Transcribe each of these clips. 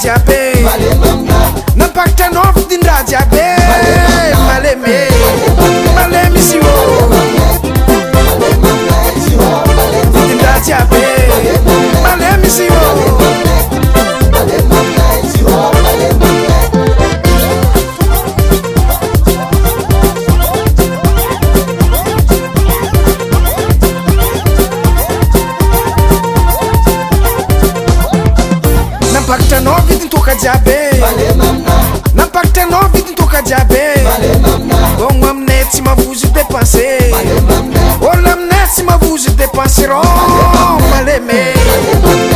jiaby nampakitranao vidin-draha jiaby malemy malemy izy io vidin-draha jiaby malemy izy io nampakitranao vidin-toka jiaby nampakitranao vidin-toka jiaby ôgno aminay tsy mavozo dépense ôlo aminay tsy mavozo dépense rô malemy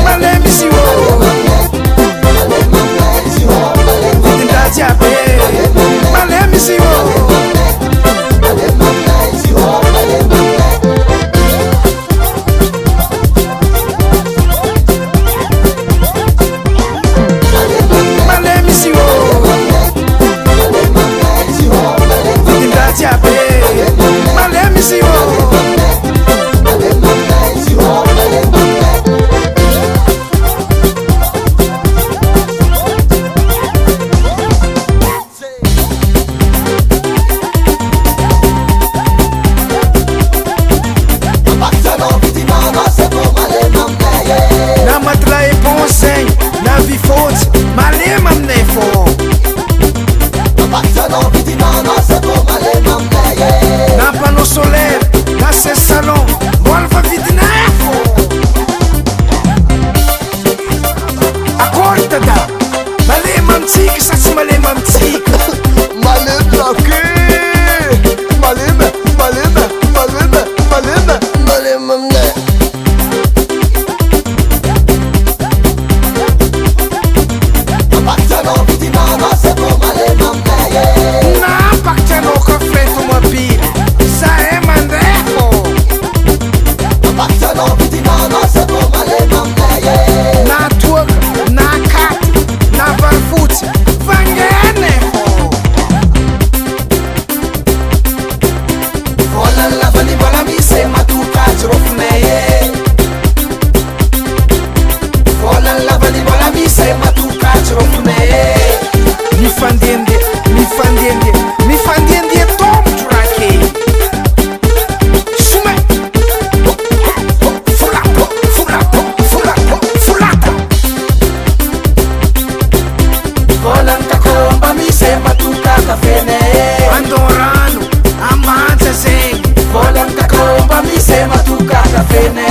malemy izy io vidin-draha jiaby malemy izy io malemy izy io na matla épon zegny na vifotsy malemy aminay fô na panneau solaire na ses salon mbola fa vidinay fô akory tada malemy amitsika sa tsy malemy amitsika malemy lake malemy malemy malemy malemy malemy aminay nampakitranao coffret automobile zahay mandeha fô na toaka na katy na varifotsy vangenay fô volany lavany mbola misy matokajy rofinay volany lavany mbola misy matokajy rofinay mifandende mifandende mifandende tombotro rake some fulato fulato fulato fulata volany kakomba misy matokaka fene andorano amantsa zegny volany kakomba misy matokaka fene